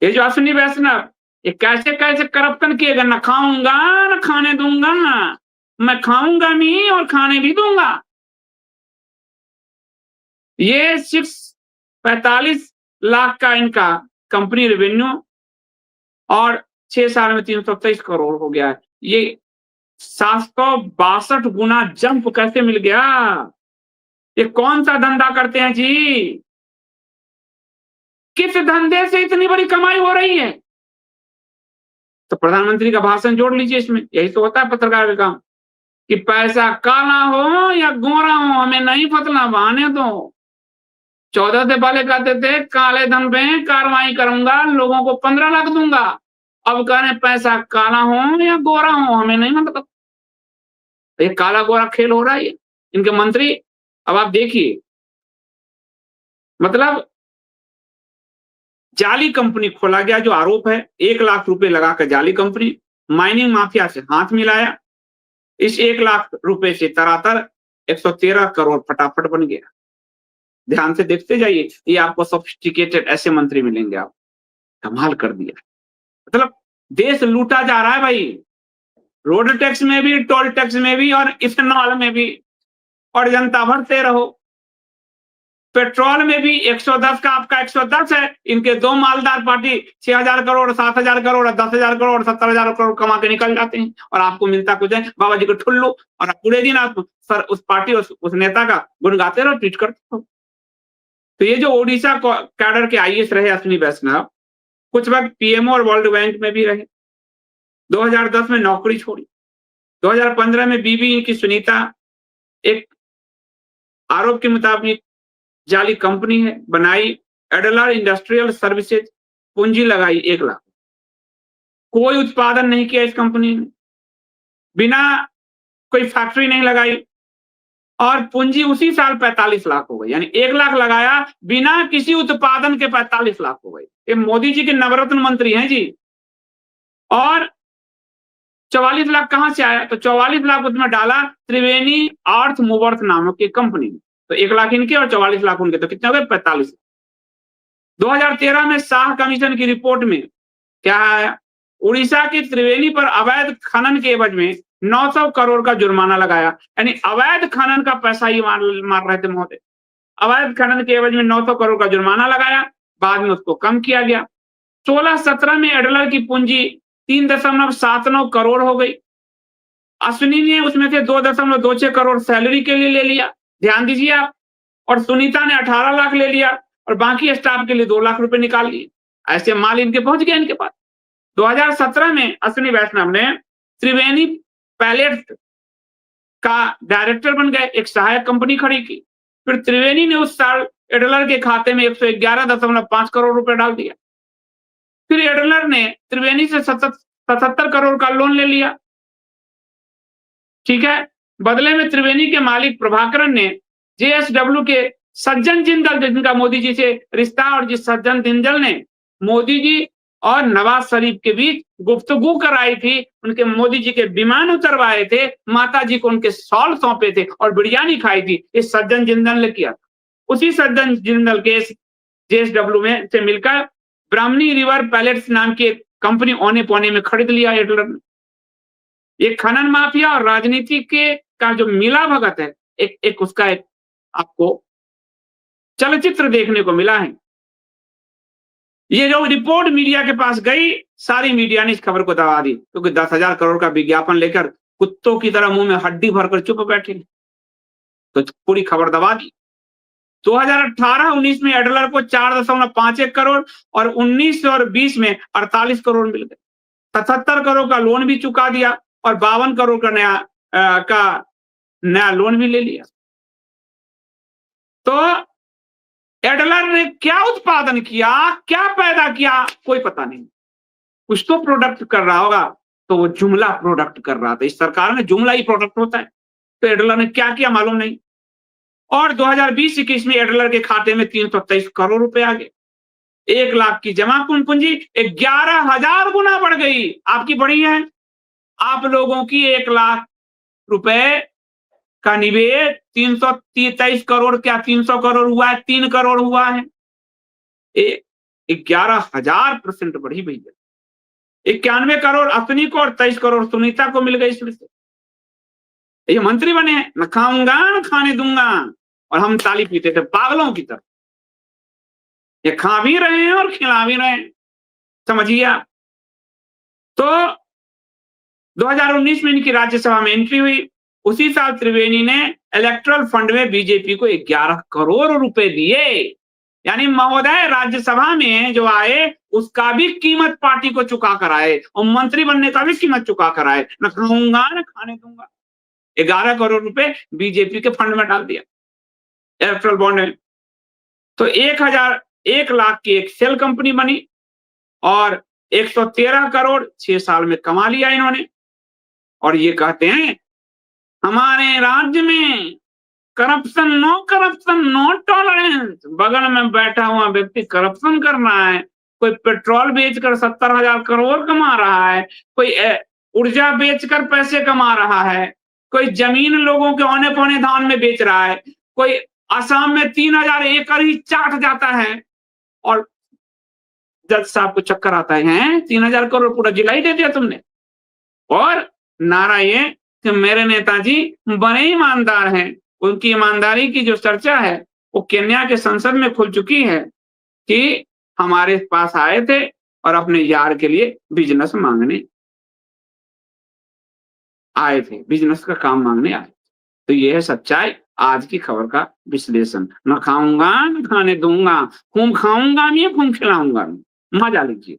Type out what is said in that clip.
ये जो अश्विनी वैष्णव, ये कैसे कैसे करप्शन किएगा, न खाऊंगा न खाने दूंगा, मैं खाऊंगा नहीं और खाने भी दूंगा। ये 45 लाख का इनका कंपनी रेवेन्यू और 6 साल में 323 करोड़ हो गया है। ये 762 गुना जंप कैसे मिल गया? ये कौन सा धंधा करते हैं जी? किस धंधे से इतनी बड़ी कमाई हो रही है? तो प्रधानमंत्री का भाषण जोड़ लीजिए इसमें। यही तो होता है पत्रकार का काम, कि पैसा काला हो या गोरा हो, हमें नहीं पता, बहाने दो। 14 से पहले कहते थे काले धन पे कार्रवाई करूंगा, लोगों को 15 लाख दूंगा। अब कह रहे पैसा काला हो या गोरा हो, हमें नहीं मतलब। ये काला गोरा खेल हो रहा है इनके मंत्री। अब आप देखिए, मतलब जाली कंपनी खोला गया, जो आरोप है 1 लाख रुपए लगाकर जाली कंपनी, माइनिंग माफिया से हाथ मिलाया। इस 1 लाख रुपए से तरातर 113 करोड़ फटाफट बन गया। ध्यान से देखते जाइए, ये आपको सोफिस्टिकेटेड ऐसे मंत्री मिलेंगे। आप कमाल कर दिया। मतलब देश लूटा जा रहा है भाई, रोड टैक्स में भी, टोल टैक्स में भी और इथेनॉल में भी, और जनता भरते रहो। पेट्रोल में भी 110 का आपका 110 है, इनके दो मालदार पार्टी 6,000 करोड़, 7,000 करोड़, 10,000 करोड़, 70,000 करोड़ कमा के निकल जाते हैं, और आपको मिलता कुछ है, बाबा जी को ठुल्लू, और पूरे दिन आप सर उस पार्टी उस नेता का गुण गाते रहो, ट्वीट करते रहो। तो ये जो ओडिशा कैडर के आईएएस रहे अश्विनी वैष्णव, कुछ वक्त पीएमओ और वर्ल्ड बैंक में भी रहे। 2010 में नौकरी छोड़ी। 2015 में बीवी इनकी सुनीता एक आरोप के मुताबिक जाली कंपनी है बनाई, एडलर इंडस्ट्रियल सर्विसेज, पूंजी लगाई 1 लाख। कोई उत्पादन नहीं किया इस कंपनी ने, बिना कोई फैक्ट्री नहीं लगाई, और पूंजी उसी साल 45 लाख हो गई। यानी 1 लाख लगाया, बिना किसी उत्पादन के 45 लाख हो गई। ये मोदी जी के नवरत्न मंत्री हैं जी। और 44 लाख कहां से आया? तो 44 लाख उसमें डाला त्रिवेणी अर्थ मूवर्स नामक की कंपनी ने। तो 1 लाख इनके और 44 लाख उनके, तो कितने हो गए? 45। 2013 में शाह कमीशन की रिपोर्ट में क्या आया? उड़ीसा की त्रिवेणी पर अवैध खनन के एवज में 900 करोड़ का जुर्माना लगाया। यानी अवैध खनन का पैसा ही मार रहे थे महोदय। अवैध खनन के एवज में 900 करोड़ का जुर्माना लगाया, बाद में उसको कम किया गया। 16-17 में एडलर की पूंजी 3.79 करोड़ हो गई। अश्विनी ने उसमें से 2.26 करोड़ सैलरी के लिए ले लिया, ध्यान दीजिए आप, और सुनीता ने 18 लाख ले लिया, और बाकी स्टाफ के लिए 2 लाख रुपए निकाल लिए। ऐसे माल इनके पहुंच गया इनके पास। 2017 में अश्विनी वैष्णव ने त्रिवेणी पैलेट्स का डायरेक्टर बन गए, एक सहायक कंपनी खड़ी की। फिर त्रिवेणी ने उस साल एडलर के खाते में 111.5 करोड़ रुपए डाल दिया। फिर एडलर ने त्रिवेणी से 77 करोड़ का लोन ले लिया, ठीक है। बदले में त्रिवेणी के मालिक प्रभाकरन ने जेएसडब्ल्यू के सज्जन जिंदल, जिनका मोदी जी से रिश्ता, और जिस सज्जन जिंदल ने मोदी जी और नवाज शरीफ के बीच गुफ्तगू कराई थी, उनके मोदी जी के विमान उतरवाए थे, माता जी को उनके शॉल सौंपे थे और बिरयानी खाई थी, इस सज्जन जिंदल ने किया। उसी सज्जन जिंदल के जेएसडब्ल्यू में से मिलकर ब्राह्मणी रिवर पैलेट्स नाम की एक कंपनी औने पौने में खरीद लिया एडलर ने। ये खनन माफिया और राजनीति के का जो मिला भगत है, एक उसका एक आपको चलचित्र देखने को मिला है। ये जो रिपोर्ट मीडिया के पास गई, सारी मीडिया ने इस खबर को दबा दी, क्योंकि 10,000 करोड़ का विज्ञापन लेकर कुत्तों की तरह मुंह में हड्डी भरकर चुप बैठे, तो पूरी खबर दबा दी। 2018-19 में एडलर को 4.51 करोड़ और 19 और 20 में 48 करोड़ मिल गए। 77 करोड़ का लोन भी चुका दिया और 52 करोड़ का नया लोन भी ले लिया। तो एडलर ने क्या उत्पादन किया, क्या पैदा किया, कोई पता नहीं। कुछ तो प्रोडक्ट कर रहा होगा, तो वो जुमला प्रोडक्ट कर रहा था। इस सरकार में जुमला ही प्रोडक्ट होता है। तो एडलर ने क्या किया मालूम नहीं। और 2020-21 में एडलर के खाते में 323 करोड़ रुपए आ गए। 1 लाख की जमा पूंजी 11,000 गुना बढ़ गई। आपकी बढ़ी है? आप लोगों की 1 लाख रुपए का निवेश 323 करोड़, क्या 300 करोड़ हुआ है? 3 करोड़ हुआ है। 11,000% बढ़ी भैया। 91 करोड़ अश्विनी को और 23 करोड़ सुनीता को मिल गई इसमें से। ये मंत्री बने हैं, न खाऊंगा न खाने दूंगा, और हम ताली पीते थे पागलों की तरह। ये खा भी रहे हैं और खिला भी रहे हैं, समझिए आप। तो 2019 में इनकी राज्यसभा में एंट्री हुई। उसी साल त्रिवेणी ने इलेक्टोरल फंड में बीजेपी को 11 करोड़ रुपए दिए। यानी महोदय राज्यसभा में जो आए उसका भी कीमत पार्टी को चुका कर आए, और मंत्री बनने का भी कीमत चुका कर आए। न खाऊंगा न खाने दूंगा। 11 करोड़ रुपए बीजेपी के फंड में डाल दिया इलेक्टोरल बॉन्ड में। तो 1 लाख की एक सेल कंपनी बनी और 113 करोड़ 6 साल में कमा लिया इन्होंने। और ये कहते हैं हमारे राज्य में करप्शन नो टॉलरेंस। बगल में बैठा हुआ व्यक्ति करप्शन कर रहा है, कोई पेट्रोल बेचकर 70,000 करोड़ कमा रहा है, कोई ऊर्जा बेचकर पैसे कमा रहा है, कोई जमीन लोगों के औने पौने धान में बेच रहा है, कोई असम में 3,000 एकड़ ही चाट जाता है, और जज साहब को चक्कर आता है 3,000 करोड़ पूरा जिला ही दे दिया तुमने। और नारा ये कि मेरे नेताजी बड़े ईमानदार हैं। उनकी ईमानदारी की जो चर्चा है वो केन्या के संसद में खुल चुकी है कि हमारे पास आए थे और अपने यार के लिए बिजनेस मांगने आए थे, बिजनेस का काम मांगने आए। तो ये है सच्चाई, आज की खबर का विश्लेषण। न खाऊंगा न खाने दूंगा, खूब खाऊंगा भी खूब खिलाऊंगा। मजा लीजिए।